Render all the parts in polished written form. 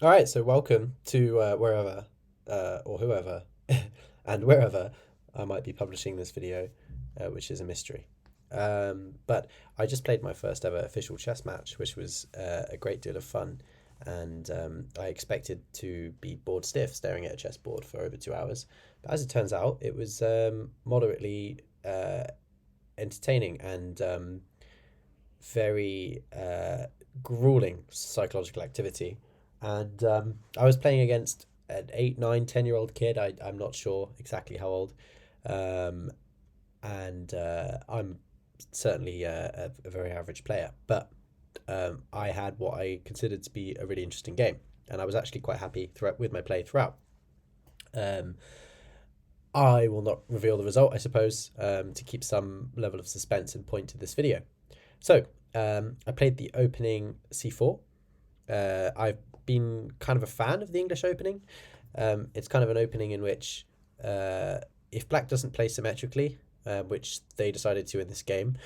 All right, so welcome to wherever or whoever and wherever I might be publishing this video, which is a mystery. But I just played my first ever official chess match, which was a great deal of fun. And I expected to be bored stiff staring at a chessboard for over 2 hours. But as it turns out, it was moderately entertaining and very grueling psychological activity. And I was playing against an 8, 9, 10-year-old kid. I'm not sure exactly how old. Um, and I'm certainly a very average player. But I had what I considered to be a really interesting game. And I was actually quite happy with my play throughout. Um, I will not reveal the result, I suppose, to keep some level of suspense and point to this video. So I played the opening c4. I've been kind of a fan of the English opening. It's kind of an opening in which if black doesn't play symmetrically, which they decided to in this game,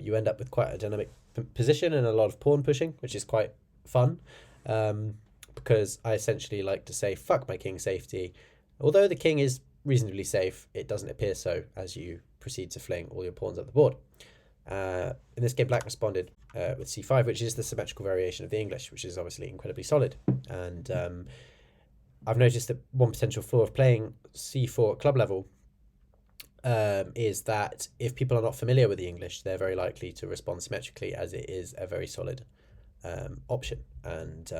you end up with quite a dynamic position and a lot of pawn pushing, which is quite fun. Because I essentially like to say, fuck my king safety. Although the king is reasonably safe, it doesn't appear so as you proceed to fling all your pawns up the board. In this game, black responded with c5, which is the symmetrical variation of the English, which is obviously incredibly solid. And I've noticed that one potential flaw of playing c4 at club level is that if people are not familiar with the English, they're very likely to respond symmetrically, as it is a very solid option and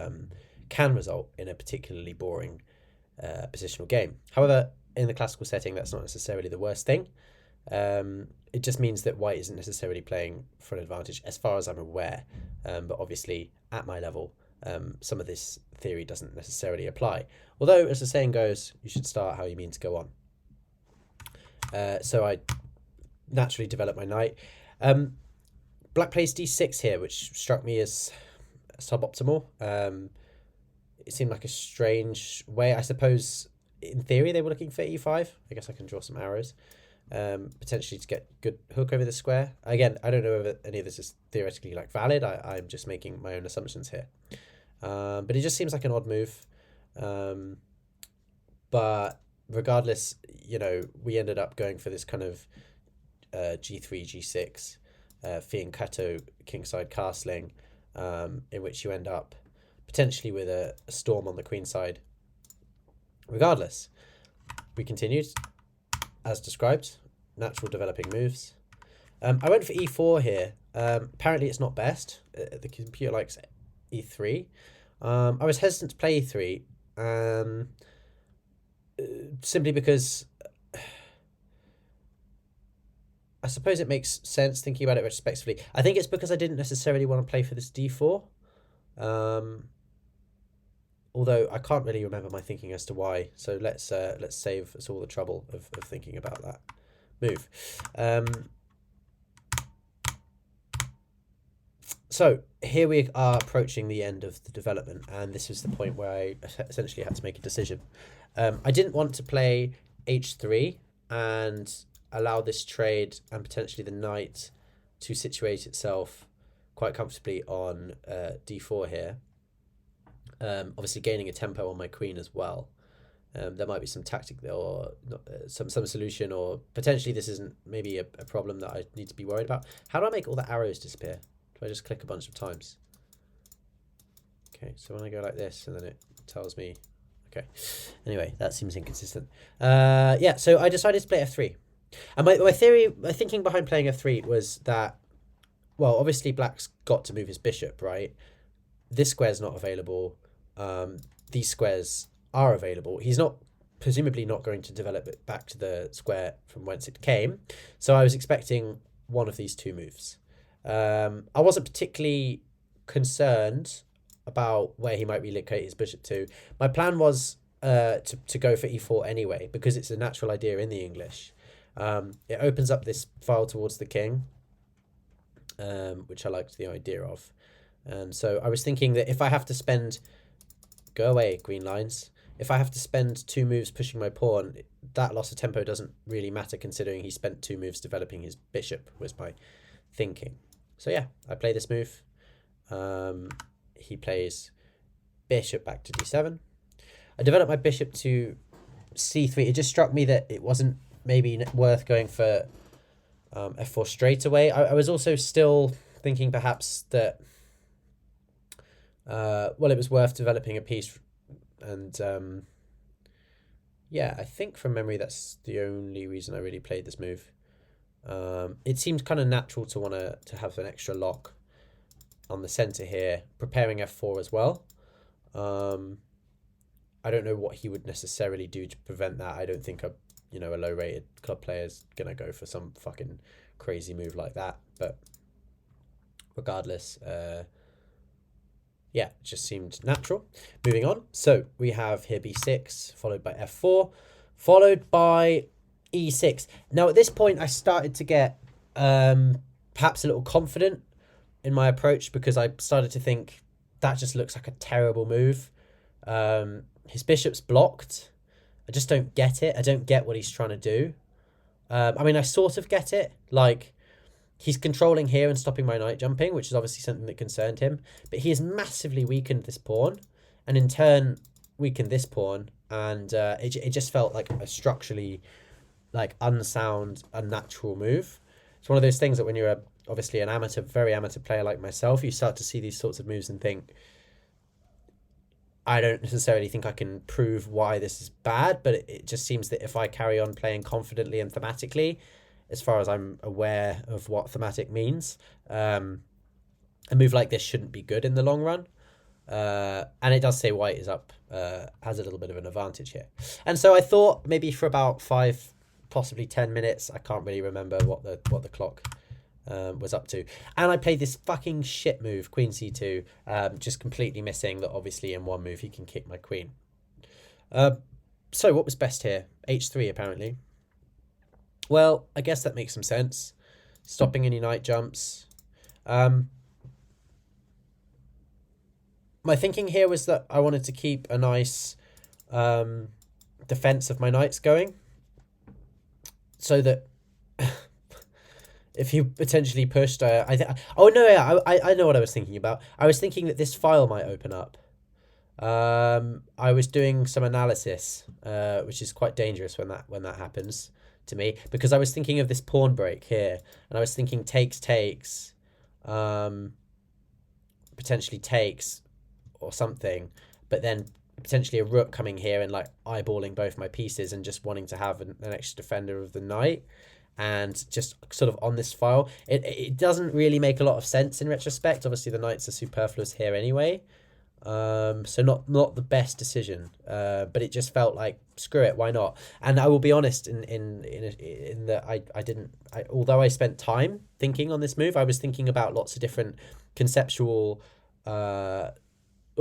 can result in a particularly boring positional game. However, in the classical setting, that's not necessarily the worst thing. It just means that white isn't necessarily playing for an advantage, as far as I'm aware. But obviously, at my level, some of this theory doesn't necessarily apply. Although, as the saying goes, you should start how you mean to go on. So I naturally developed my knight. Black plays d6 here, which struck me as suboptimal. It seemed like a strange way. I suppose, in theory, they were looking for e5. I guess I can draw some arrows. Potentially to get good hook over the square. Again, I don't know if any of this is theoretically valid. I'm just making my own assumptions here. But it just seems like an odd move. But regardless, we ended up going for this kind of g3, g6, fianchetto kingside castling, in which you end up potentially with a storm on the queen side. Regardless, we continued as described, natural developing moves. I went for e4 here. Apparently it's not best. The computer likes e3. I was hesitant to play e3 simply because I suppose it makes sense thinking about it retrospectively. I think it's because I didn't necessarily want to play for this d4. Although I can't really remember my thinking as to why, so let's save us all the trouble of thinking about that move. So here we are approaching the end of the development, and this was the point where I essentially had to make a decision. I didn't want to play h3 and allow this trade and potentially the knight to situate itself quite comfortably on d4 here. Obviously gaining a tempo on my queen as well. There might be some tactic there, or some solution, or potentially this isn't maybe a problem that I need to be worried about. How do I make all the arrows disappear? Do I just click a bunch of times? Okay, so when I go like this, and then it tells me, okay. Anyway, that seems inconsistent. Yeah, so I decided to play f3. And my thinking behind playing f3 was that, well, obviously black's got to move his bishop, right? This square's not available. These squares are available. He's presumably not going to develop it back to the square from whence it came. So I was expecting one of these two moves. I wasn't particularly concerned about where he might relocate his bishop to. My plan was to go for e4 anyway, because it's a natural idea in the English. It opens up this file towards the king, which I liked the idea of. And so I was thinking that if I have to spend... Go away, green lines. If I have to spend 2 moves pushing my pawn, that loss of tempo doesn't really matter, considering he spent 2 moves developing his bishop, was my thinking. So yeah, I play this move. He plays bishop back to d7. I developed my bishop to c3. It just struck me that it wasn't maybe worth going for f4 straight away. I was also still thinking perhaps that, well, it was worth developing a piece. And yeah, I think from memory that's the only reason I really played this move. It seemed kind of natural to want to have an extra lock on the center here, preparing f4 as well. I don't know what he would necessarily do to prevent that. I don't think a low-rated club player is gonna go for some fucking crazy move like that. But regardless, yeah, it just seemed natural. Moving on. So we have here b6, followed by f4, followed by e6. Now at this point, I started to get perhaps a little confident in my approach, because I started to think that just looks like a terrible move. His bishop's blocked. I just don't get it. I don't get what he's trying to do. I mean, I sort of get it. Like, he's controlling here and stopping my knight jumping, which is obviously something that concerned him. But he has massively weakened this pawn, and in turn weakened this pawn. And it just felt like a structurally, like, unsound, unnatural move. It's one of those things that when you're obviously an amateur, very amateur player like myself, you start to see these sorts of moves and think, I don't necessarily think I can prove why this is bad, but it just seems that if I carry on playing confidently and thematically, as far as I'm aware of what thematic means, a move like this shouldn't be good in the long run. And it does say white is up, has a little bit of an advantage here. And so I thought maybe for about 5, possibly 10 minutes, I can't really remember what the clock was up to, and I played this fucking shit move, queen c2, just completely missing that obviously in one move he can kick my queen. So what was best here? h3 apparently. Well, I guess that makes some sense, stopping any knight jumps. My thinking here was that I wanted to keep a nice defense of my knights going, so that if you potentially pushed, I know what I was thinking about. I was thinking that this file might open up. I was doing some analysis, which is quite dangerous when that happens to me, because I was thinking of this pawn break here, and I was thinking takes, potentially takes or something, but then potentially a rook coming here and like eyeballing both my pieces and just wanting to have an extra defender of the knight. And just sort of on this file, it doesn't really make a lot of sense in retrospect. Obviously, the knights are superfluous here anyway, so not the best decision. But it just felt like, screw it, why not? And I will be honest in that although I spent time thinking on this move, I was thinking about lots of different conceptual or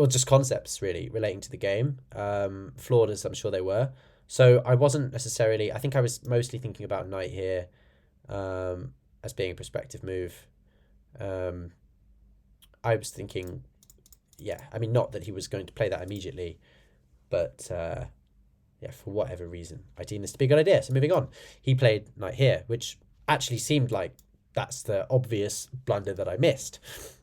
just concepts really relating to the game, flawed as I'm sure they were. So I wasn't necessarily, I think I was mostly thinking about knight here as being a prospective move. I was thinking, yeah, I mean, not that he was going to play that immediately, but yeah, for whatever reason, I deemed this to be a good idea. So moving on, he played knight here, which actually seemed like that's the obvious blunder that I missed.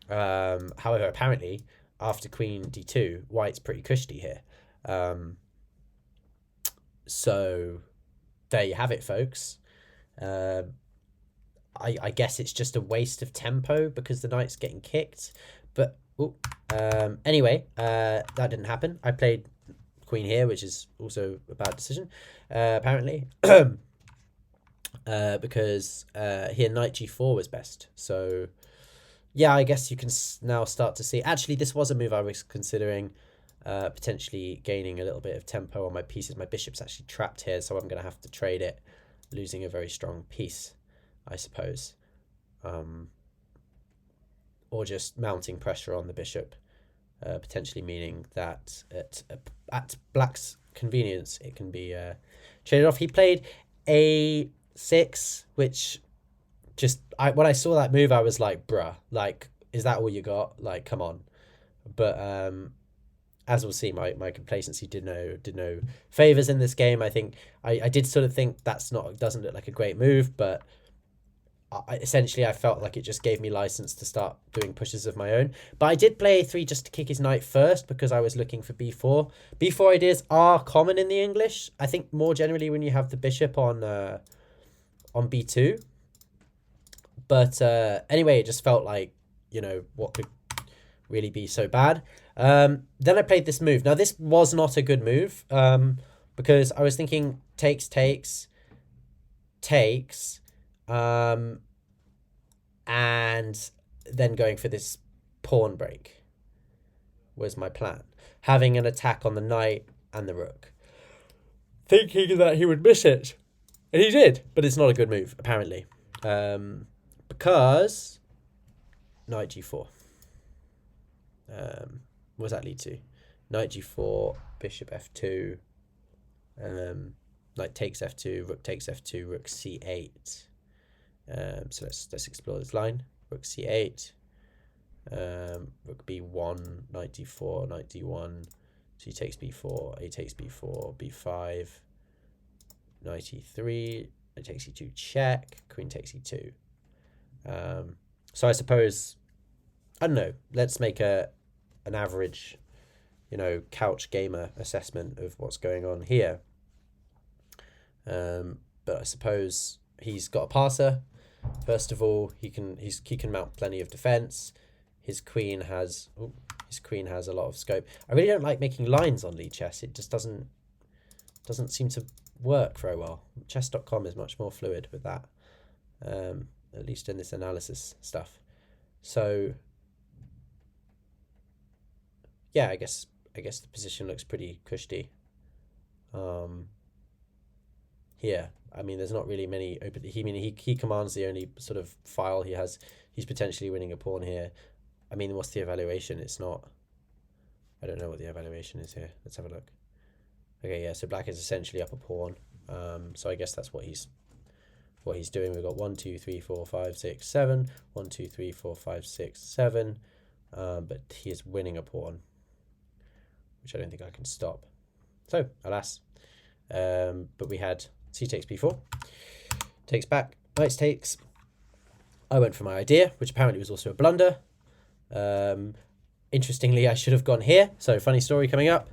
However, apparently, after queen d2, white's pretty cushy here. So there you have it, folks. I guess it's just a waste of tempo because the knight's getting kicked. But anyway, that didn't happen. I played queen here, which is also a bad decision, apparently. Because here knight g4 was best. So yeah, I guess you can now start to see. Actually, this was a move I was considering. Potentially gaining a little bit of tempo on my pieces. My bishop's actually trapped here, so I'm going to have to trade it, losing a very strong piece, I suppose. Or just mounting pressure on the bishop, potentially meaning that at black's convenience, it can be traded off. He played a6, which just, when I saw that move, I was like, bruh, like, is that all you got? Like, come on. But as we'll see, my complacency did no favors in this game. I think I did sort of think doesn't look like a great move, but essentially I felt like it just gave me license to start doing pushes of my own. But I did play a3 just to kick his knight first because I was looking for b4. b4 ideas are common in the English. I think more generally when you have the bishop on b2. But anyway, it just felt like, you know, what could really be so bad. Then I played this move. Now, this was not a good move because I was thinking takes, and then going for this pawn break was my plan. Having an attack on the knight and the rook. Thinking that he would miss it. And he did, but it's not a good move, apparently. Because knight g4. What does that lead to? Knight g4, bishop f2, knight takes f2, rook takes f2, rook c8. So let's explore this line. Rook c8, rook b1, knight d4, knight d1, c takes b4, a takes b4, b5, knight e3, knight takes e2, check, queen takes e2. So I suppose, I don't know, let's make an average, you know, couch gamer assessment of what's going on here. But I suppose he's got a passer. First of all, he can mount plenty of defense. His queen has a lot of scope. I really don't like making lines on lead chess. It just doesn't seem to work very well. Chess.com is much more fluid with that. At least in this analysis stuff. So yeah, I guess the position looks pretty cushy. Here, I mean, there's not really many open. He commands the only sort of file he has. He's potentially winning a pawn here. I mean, what's the evaluation? It's not. I don't know what the evaluation is here. Let's have a look. Okay, yeah. So black is essentially up a pawn. So I guess that's what he's doing. We've got 1, 2, 3, 4, 5, 6, 7. 1, 2, 3, 4, 5, 6, 7. But he is winning a pawn, which I don't think I can stop. So, alas. But we had c takes b4. Takes back. Knight takes. I went for my idea, which apparently was also a blunder. Interestingly, I should have gone here. So, funny story coming up.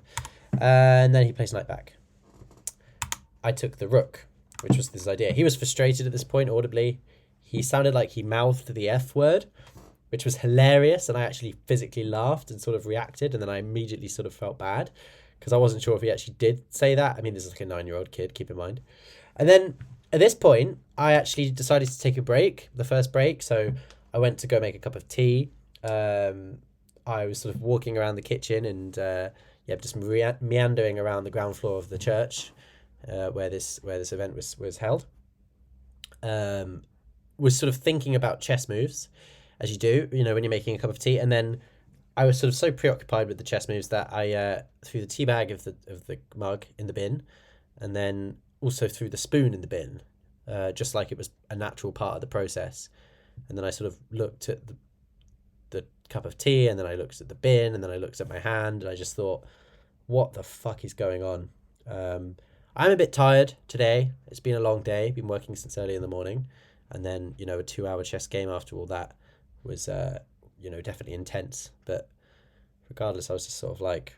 And then he plays knight back. I took the rook, which was this idea. He was frustrated at this point audibly. He sounded like he mouthed the F word, which was hilarious. And I actually physically laughed and sort of reacted. And then I immediately sort of felt bad because I wasn't sure if he actually did say that. I mean, this is like a 9-year-old kid, keep in mind. And then at this point, I actually decided to take a break, the first break. So I went to go make a cup of tea. I was sort of walking around the kitchen and just meandering around the ground floor of the church. Where this event was held, was sort of thinking about chess moves, as you do, you know, when you're making a cup of tea. And then I was sort of so preoccupied with the chess moves that I threw the tea bag of the mug in the bin, and then also threw the spoon in the bin, just like it was a natural part of the process. And then I sort of looked at the cup of tea, and then I looked at the bin, and then I looked at my hand, and I just thought, what the fuck is going on? I'm a bit tired today. It's been a long day. Been working since early in the morning. And then, you know, a 2-hour chess game after all that was, definitely intense. But regardless, I was just sort of like,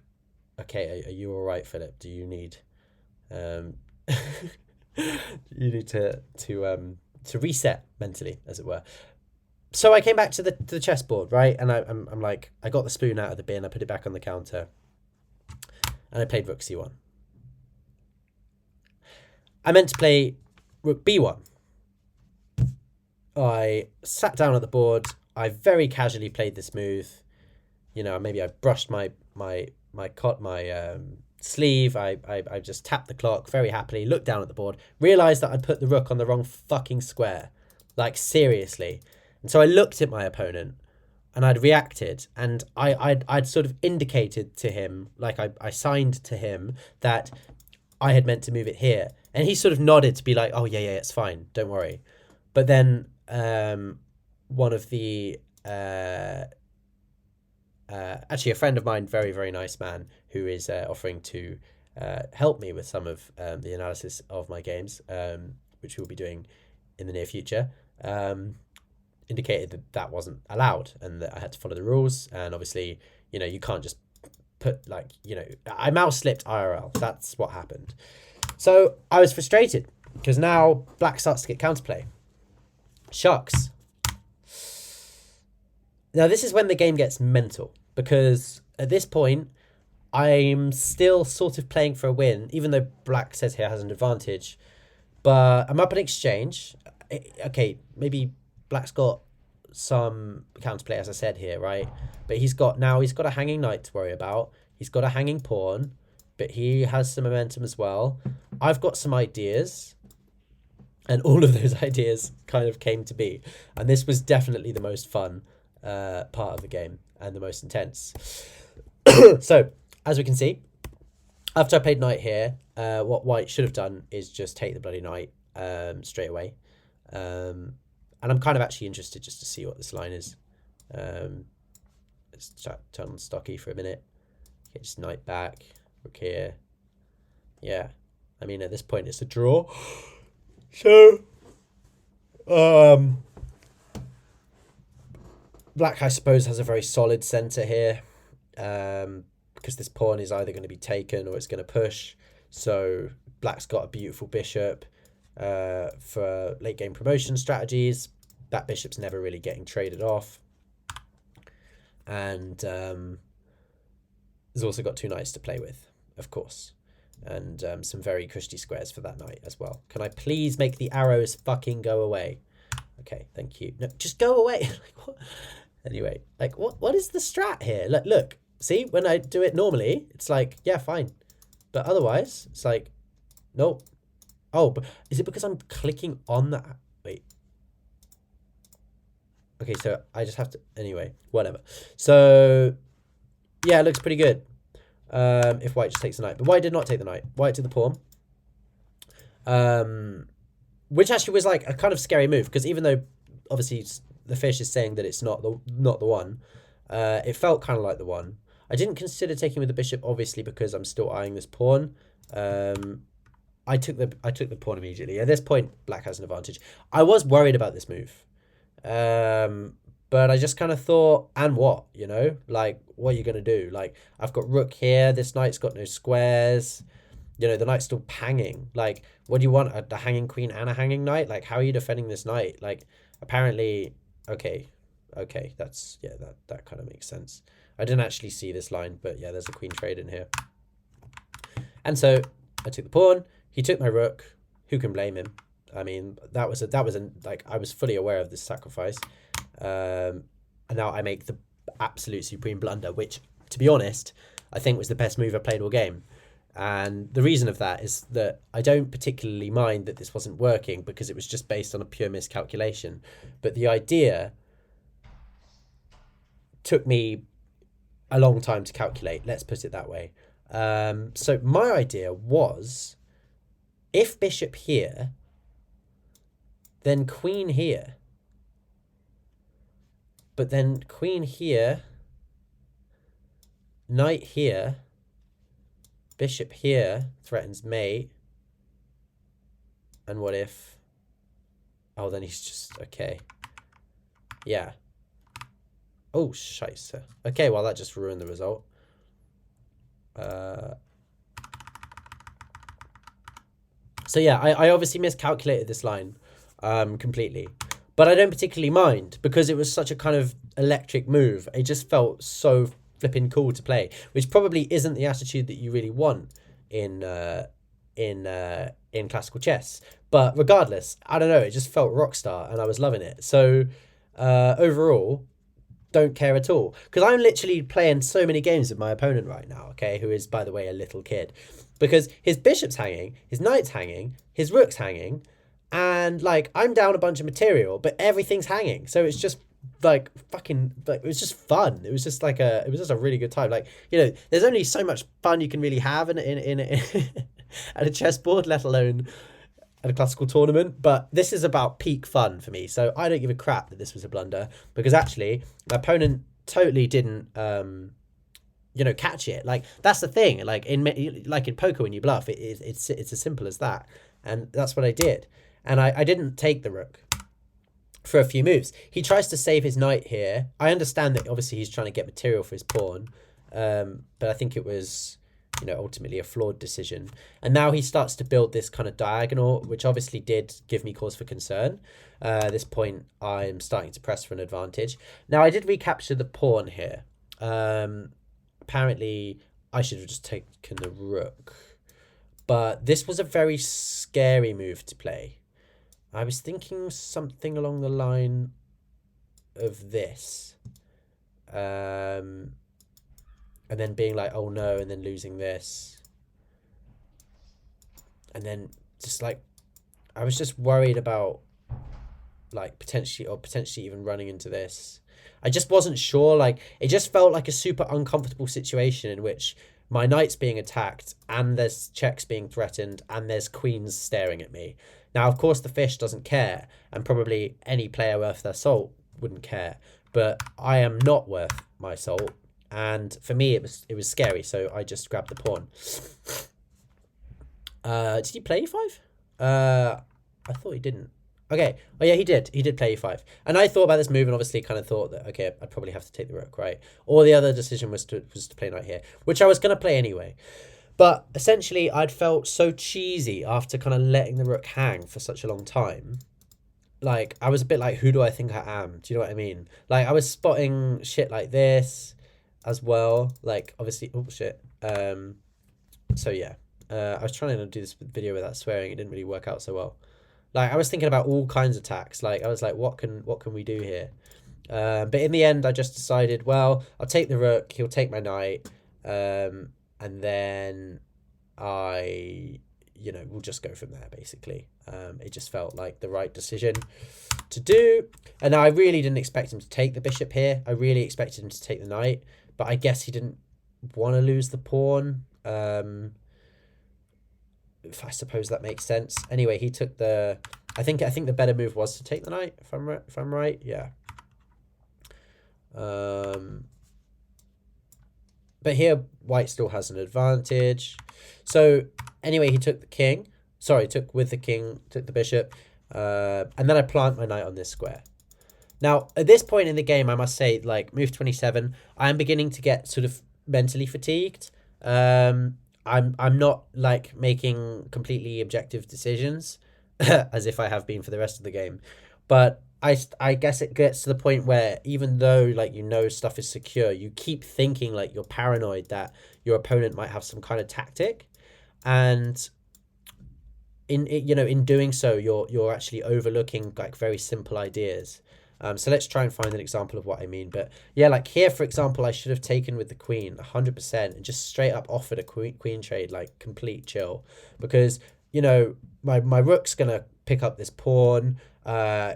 okay, are you all right, Philip? Do you need, to reset mentally, as it were? So I came back to the chessboard, right? And I'm like, I got the spoon out of the bin. I put it back on the counter. And I played rook c1. I meant to play rook b1. I sat down at the board. I very casually played this move. You know, maybe I brushed my sleeve. I just tapped the clock very happily, looked down at the board, realised that I'd put the rook on the wrong fucking square. Like, seriously. And so I looked at my opponent and I'd reacted, and I'd sort of indicated to him, like I signed to him that I had meant to move it here. And he sort of nodded to be like, oh, yeah, it's fine. Don't worry. But then one of the... actually, a friend of mine, very, very nice man, who is offering to help me with some of the analysis of my games, which we'll be doing in the near future. indicated that that wasn't allowed and that I had to follow the rules. And obviously, you know, you can't just put like, you know, I mouse slipped IRL. That's what happened. So I was frustrated because now black starts to get counterplay. Shucks. Now this is when the game gets mental, because at this point I'm still sort of playing for a win, even though black says here has an advantage. But I'm up an exchange. Okay, maybe black's got some counterplay, as I said here, right? But he's got a hanging knight to worry about. He's got a hanging pawn, but he has some momentum as well. I've got some ideas, and all of those ideas kind of came to be. And this was definitely the most fun part of the game and the most intense. So, as we can see, after I played knight here, what white should have done is just take the bloody knight straight away. And I'm kind of actually interested just to see what this line is. Let's turn on stocky for a minute. Get just knight back. Rook here. Yeah. I mean, at this point, it's a draw. So, black, I suppose, has a very solid centre here. Because this pawn is either going to be taken or it's going to push. So, black's got a beautiful bishop. For late game promotion strategies, that bishop's never really getting traded off, and has also got two knights to play with, of course, and some very cushy squares for that knight as well. Can I please make the arrows fucking go away? Okay, thank you. No, just go away. Like, what? Anyway, like what is the strat here? Look, see, when I do it normally, it's like, yeah, fine, but otherwise, it's like, nope. Oh, but is it because I'm clicking on that? Wait. Okay, so I just have to... Anyway, whatever. So, yeah, it looks pretty good. If white just takes the knight. But white did not take the knight. White took the pawn. Which actually was like a kind of scary move. Because even though, obviously, the fish is saying that it's not the one, it felt kind of like the one. I didn't consider taking with the bishop, obviously, because I'm still eyeing this pawn. I took the pawn immediately. At this point, black has an advantage. I was worried about this move. But I just kind of thought, and what? You know? Like, what are you going to do? Like, I've got rook here. This knight's got no squares. You know, the knight's still hanging. Like, what do you want? A hanging queen and a hanging knight? Like, how are you defending this knight? Like, apparently... Okay, that's... Yeah, that kind of makes sense. I didn't actually see this line, but yeah, there's a queen trade in here. And so, I took the pawn. He took my rook. Who can blame him? I mean, that was like, I was fully aware of this sacrifice. And now I make the absolute supreme blunder, which, to be honest, I think was the best move I played all game. And the reason of that is that I don't particularly mind that this wasn't working because it was just based on a pure miscalculation. But the idea took me a long time to calculate, let's put it that way. So my idea was... If bishop here, then queen here. But then queen here, knight here, bishop here threatens mate. And what if... Oh, then he's just... Okay. Yeah. Oh, scheisse. Okay, well, that just ruined the result. So yeah, I obviously miscalculated this line completely. But I don't particularly mind because it was such a kind of electric move. It just felt so flipping cool to play, which probably isn't the attitude that you really want in classical chess. But regardless, I don't know, it just felt rock star and I was loving it. So overall, don't care at all. Because I'm literally playing so many games with my opponent right now, okay, who is, by the way, a little kid. Because his bishop's hanging, his knight's hanging, his rook's hanging, and, like, I'm down a bunch of material, but everything's hanging. So it's just, like, fucking, like, it was just fun. It was just, like, it was just a really good time. Like, you know, there's only so much fun you can really have in at a chessboard, let alone at a classical tournament. But this is about peak fun for me. So I don't give a crap that this was a blunder, because actually, my opponent totally didn't... you know, catch it. Like, that's the thing. Like in poker, when you bluff, it's as simple as that. And that's what I did. And I didn't take the rook. for a few moves. He tries to save his knight here. I understand that obviously he's trying to get material for his pawn, but I think it was, you know, ultimately a flawed decision. And now he starts to build this kind of diagonal, which obviously did give me cause for concern. At this point, I'm starting to press for an advantage. Now, I did recapture the pawn here. Apparently, I should have just taken the rook. But this was a very scary move to play. I was thinking something along the line of this. And then being like, oh no, and then losing this. And then just like, I was just worried about like potentially even running into this. I just wasn't sure. Like, it just felt like a super uncomfortable situation in which my knight's being attacked and there's checks being threatened and there's queens staring at me. Now, of course, the fish doesn't care, and probably any player worth their salt wouldn't care, but I am not worth my salt, and for me it was scary, so I just grabbed the pawn. Did he play e5? I thought he didn't. Okay, oh yeah, he did play e5, and I thought about this move and obviously kind of thought that, okay, I'd probably have to take the rook, right? Or the other decision was to play knight here, which I was going to play anyway. But essentially, I'd felt so cheesy after kind of letting the rook hang for such a long time. Like, I was a bit like, who do I think I am? Do you know what I mean? Like, I was spotting shit like this as well. Like, obviously, oh, shit. So, yeah. I was trying to do this video without swearing. It didn't really work out so well. Like, I was thinking about all kinds of attacks. Like, I was like, what can we do here? But in the end, I just decided, well, I'll take the rook. He'll take my knight. And then we'll just go from there, basically. It just felt like the right decision to do. And I really didn't expect him to take the bishop here. I really expected him to take the knight. But I guess he didn't want to lose the pawn. If I suppose that makes sense. Anyway, he took the... I think the better move was to take the knight, if I'm right. Yeah. But here, white still has an advantage. So, anyway, he took the king. Sorry, took the bishop. And then I plant my knight on this square. Now, at this point in the game, I must say, like, move 27, I am beginning to get sort of mentally fatigued. I'm not, like, making completely objective decisions, as if I have been for the rest of the game. But I guess it gets to the point where even though, like, you know, stuff is secure, you keep thinking, like, you're paranoid that your opponent might have some kind of tactic, and in doing so, you're actually overlooking, like, very simple ideas. So let's try and find an example of what I mean. But yeah, like here, for example, I should have taken with the queen 100% and just straight up offered a queen trade, like complete chill, because, you know, my rook's gonna pick up this pawn.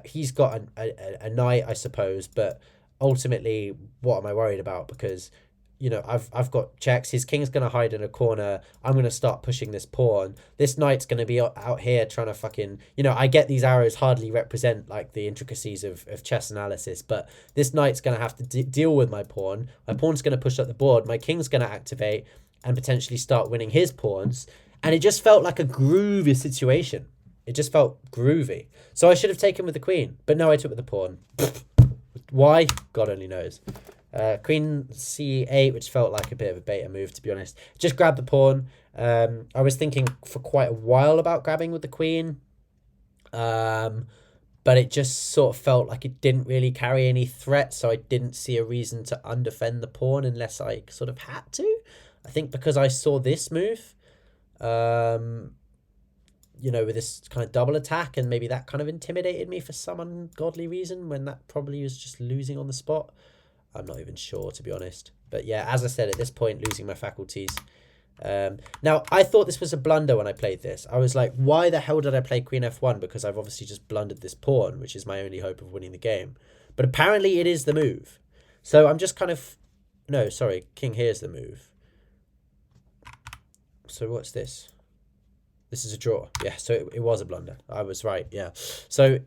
He's got a knight, I suppose, but ultimately, what am I worried about? Because, you know, I've got checks. His king's going to hide in a corner. I'm going to start pushing this pawn. This knight's going to be out here trying to fucking... You know, I get these arrows hardly represent, like, the intricacies of chess analysis, but this knight's going to have to deal with my pawn. My pawn's going to push up the board. My king's going to activate and potentially start winning his pawns. And it just felt like a groovy situation. It just felt groovy. So I should have taken with the queen, but no, I took with the pawn. Why? God only knows. Queen c8, which felt like a bit of a beta move, to be honest. Just grabbed the pawn. I was thinking for quite a while about grabbing with the queen. But it just sort of felt like it didn't really carry any threat, so I didn't see a reason to undefend the pawn unless I sort of had to. I think because I saw this move, you know, with this kind of double attack, and maybe that kind of intimidated me for some ungodly reason when that probably was just losing on the spot. I'm not even sure, to be honest. But yeah, as I said, at this point, losing my faculties. Now, I thought this was a blunder when I played this. I was like, why the hell did I play Queen F1? Because I've obviously just blundered this pawn, which is my only hope of winning the game. But apparently it is the move. So I'm just kind of... No, sorry, King here's the move. So what's this? This is a draw. Yeah, so it was a blunder. I was right, yeah. So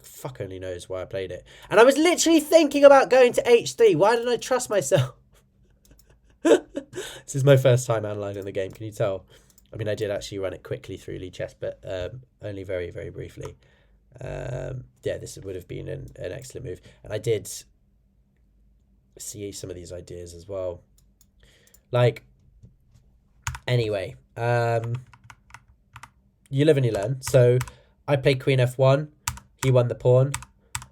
fuck only knows why I played it. And I was literally thinking about going to H3. Why didn't I trust myself? This is my first time analysing the game, can you tell? I mean, I did actually run it quickly through Lee Chess, but only very, very briefly. Yeah, this would have been an excellent move. And I did see some of these ideas as well. Like, anyway, you live and you learn. So I played queen f1. He won the pawn.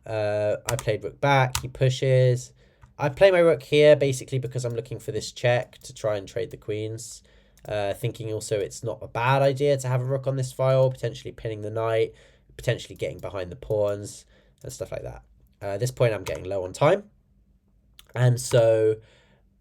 I played rook back. He pushes. I play my rook here basically because I'm looking for this check to try and trade the queens. Thinking also it's not a bad idea to have a rook on this file, potentially pinning the knight, potentially getting behind the pawns and stuff like that. At this point, I'm getting low on time. And so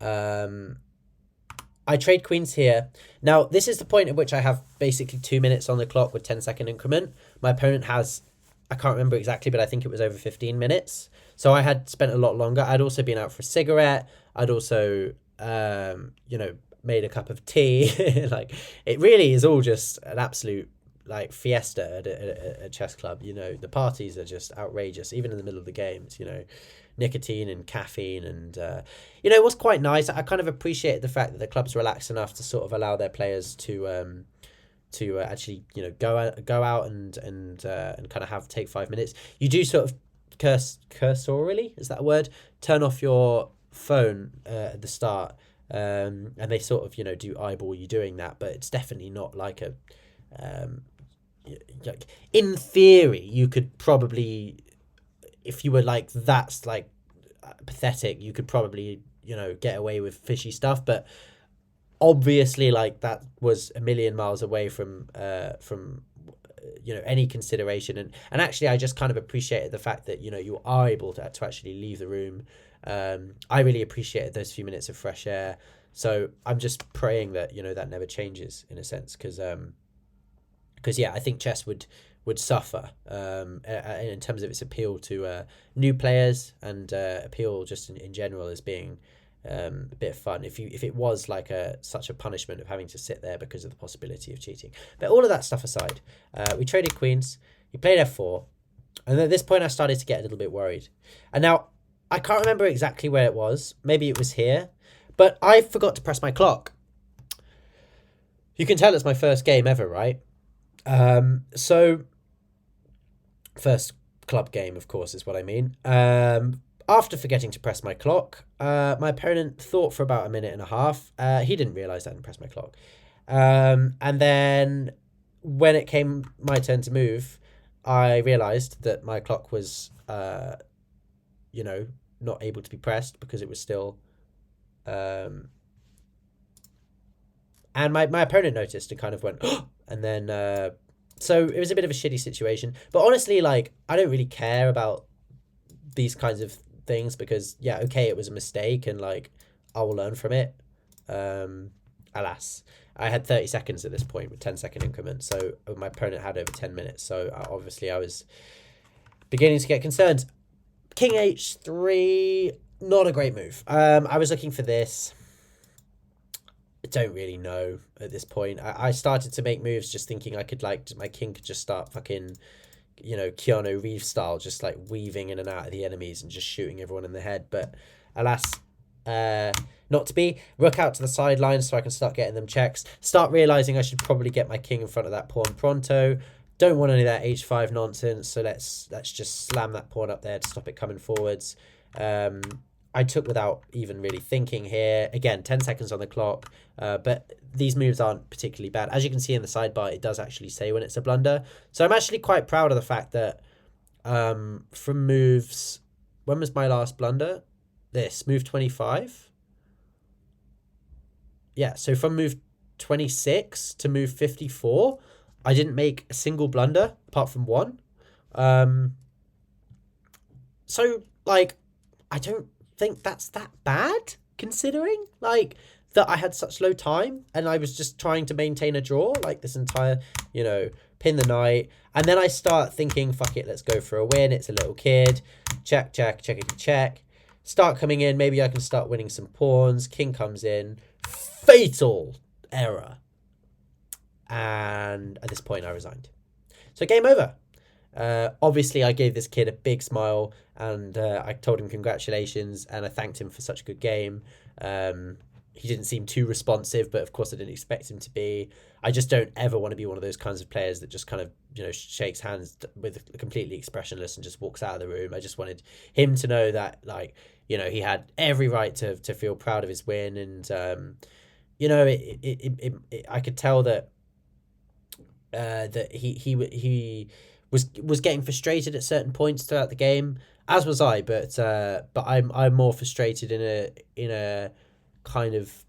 I trade queens here. Now, this is the point at which I have basically 2 minutes on the clock with 10-second increment. My opponent has, I can't remember exactly, but I think it was over 15 minutes. So I had spent a lot longer. I'd also been out for a cigarette. I'd also, made a cup of tea. Like, it really is all just an absolute like fiesta at a chess club. The parties are just outrageous, even in the middle of the games. Nicotine and caffeine, and it was quite nice. I kind of appreciated the fact that the club's relaxed enough to sort of allow their players to actually go out and kind of take 5 minutes. You do sort of cursorily, is that a word? Turn off your phone at the start. And they sort of, do eyeball you doing that, but it's definitely not like a, in theory, you could probably, if you were like, that's like pathetic, you could probably, get away with fishy stuff, but obviously like that was a million miles away from any consideration. And actually, I just kind of appreciated the fact that, you are able to actually leave the room. I really appreciated those few minutes of fresh air. So I'm just praying that, that never changes in a sense. Because yeah, I think chess would suffer in terms of its appeal to new players and appeal just in general as being a bit of fun if it was like such a punishment of having to sit there because of the possibility of cheating. But all of that stuff aside, we traded queens. He played f4. And at this point, I started to get a little bit worried. And now, I can't remember exactly where it was. Maybe it was here. But I forgot to press my clock. You can tell it's my first game ever, right? So, first club game, of course, is what I mean. After forgetting to press my clock, my opponent thought for about a minute and a half. He didn't realise I hadn't pressed my clock. And then when it came my turn to move, I realised that my clock was, not able to be pressed because it was still... and my opponent noticed and kind of went, oh! And then... so it was a bit of a shitty situation. But honestly, like, I don't really care about these kinds of things because, yeah, okay, it was a mistake and, like, I will learn from it. Alas. I had 30 seconds at this point with 10-second increments. So my opponent had over 10 minutes. So obviously I was beginning to get concerned. King h3, not a great move. I was looking for this. I don't really know at this point. I started to make moves just thinking I could, like, my king could just start fucking, Keanu Reeves style, just, like, weaving in and out of the enemies and just shooting everyone in the head. But alas, not to be. Rook out to the sidelines so I can start getting them checks. Start realising I should probably get my king in front of that pawn pronto. Don't want any of that h5 nonsense, so let's just slam that pawn up there to stop it coming forwards. I took without even really thinking here. Again, 10 seconds on the clock, but these moves aren't particularly bad. As you can see in the sidebar, it does actually say when it's a blunder. So I'm actually quite proud of the fact that from moves... When was my last blunder? This, move 25. Yeah, so from move 26 to move 54, I didn't make a single blunder apart from one. So, like, I don't think that's that bad, considering, like, that I had such low time and I was just trying to maintain a draw, like, this entire, pin the knight. And then I start thinking, fuck it, let's go for a win. It's a little kid. Check, check, check, check. Start coming in. Maybe I can start winning some pawns. King comes in. Fatal error. And at this point, I resigned. So game over. Obviously, I gave this kid a big smile and I told him congratulations and I thanked him for such a good game. he didn't seem too responsive, but of course I didn't expect him to be. I just don't ever want to be one of those kinds of players that just kind of, shakes hands with completely expressionless and just walks out of the room. I just wanted him to know that, like, he had every right to feel proud of his win. And, I could tell that that he was getting frustrated at certain points throughout the game, as was I. But I'm more frustrated in a kind of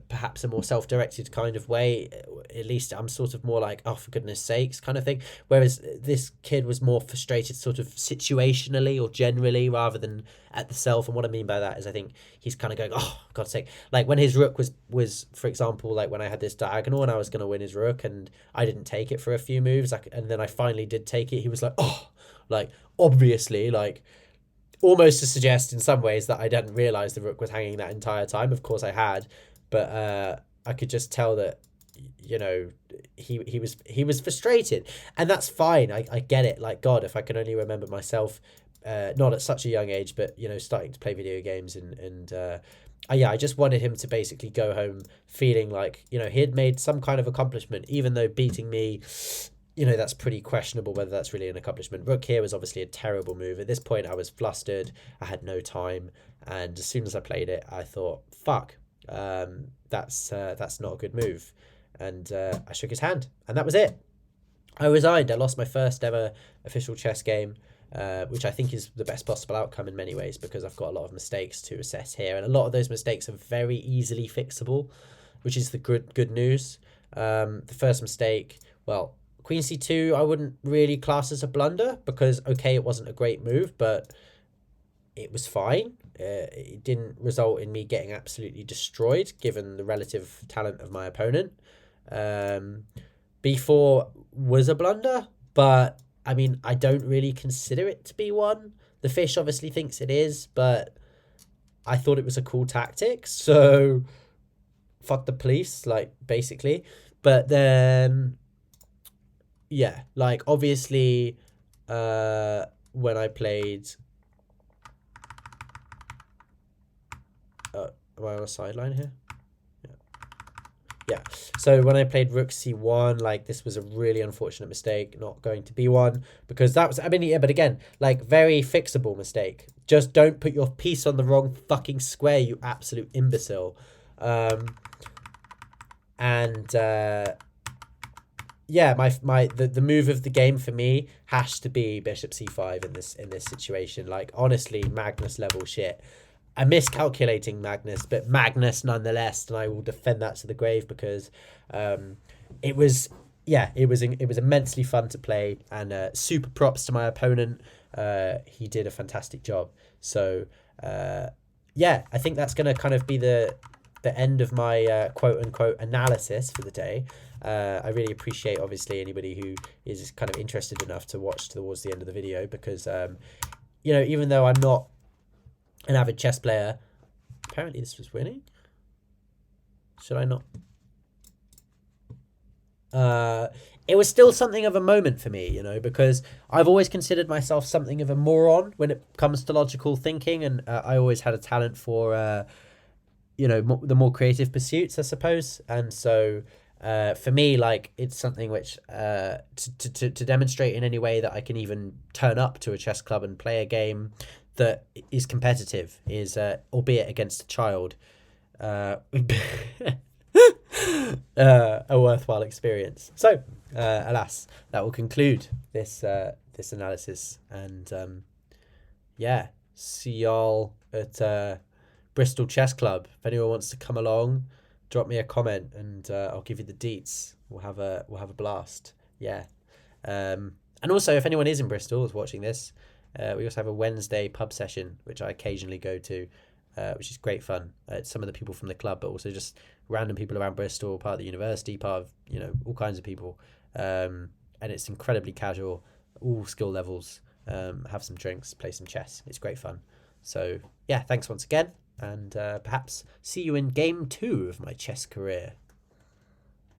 perhaps a more self-directed kind of way. At least I'm sort of more like, oh, for goodness sakes kind of thing, whereas this kid was more frustrated sort of situationally or generally rather than at the self. And what I mean by that is I think he's kind of going, oh, God's sake, like when his rook was for example, like when I had this diagonal and I was going to win his rook and I didn't take it for a few moves, and then I finally did take it, he was like, oh, like obviously, like almost to suggest in some ways that I didn't realize the rook was hanging that entire time. Of course I had, but I could just tell that, he was frustrated, and that's fine. I get it. Like, God, if I can only remember myself, not at such a young age, but starting to play video games and I just wanted him to basically go home feeling like he had made some kind of accomplishment, even though beating me, that's pretty questionable whether that's really an accomplishment. Rook here was obviously a terrible move. At this point, I was flustered. I had no time, and as soon as I played it, I thought, fuck. That's not a good move, and I shook his hand, and that was it. I resigned. I lost my first ever official chess game, which I think is the best possible outcome in many ways, because I've got a lot of mistakes to assess here, and a lot of those mistakes are very easily fixable, which is the good news. The first mistake, well, Queen c2, I wouldn't really class as a blunder, because okay, it wasn't a great move, but it was fine. It didn't result in me getting absolutely destroyed, given the relative talent of my opponent. B4 was a blunder, but I mean, I don't really consider it to be one. The fish obviously thinks it is, but I thought it was a cool tactic, so fuck the police, like, basically. But then, yeah, like, obviously, when I played... am I on a sideline here? Yeah. So when I played Rook C1, like, this was a really unfortunate mistake, not going to B1, because that was, I mean, yeah, but again, like, very fixable mistake. Just don't put your piece on the wrong fucking square, you absolute imbecile. Yeah, the move of the game for me has to be Bishop C5 in this situation. Like, honestly, Magnus level shit. I'm miscalculating Magnus, but Magnus nonetheless, and I will defend that to the grave, because it was immensely fun to play, and super props to my opponent. He did a fantastic job. So yeah, I think that's going to kind of be the end of my quote unquote analysis for the day. I really appreciate, obviously, anybody who is kind of interested enough to watch towards the end of the video, because even though I'm not an avid chess player, apparently this was winning. Should I not? It was still something of a moment for me, because I've always considered myself something of a moron when it comes to logical thinking, and I always had a talent for, the more creative pursuits, I suppose. And so for me, like, it's something which to demonstrate in any way that I can even turn up to a chess club and play a game that is competitive, is albeit against a child, a worthwhile experience. So alas, that will conclude this analysis, and yeah, see y'all at Bristol Chess Club. If anyone wants to come along, drop me a comment, and I'll give you the deets. We'll have a blast. Yeah. And also, if anyone is in Bristol is watching this, we also have a Wednesday pub session, which I occasionally go to, which is great fun. It's some of the people from the club, but also just random people around Bristol, part of the university, part of, all kinds of people. And it's incredibly casual, all skill levels. Have some drinks, play some chess. It's great fun. So yeah, thanks once again, and perhaps see you in game 2 of my chess career.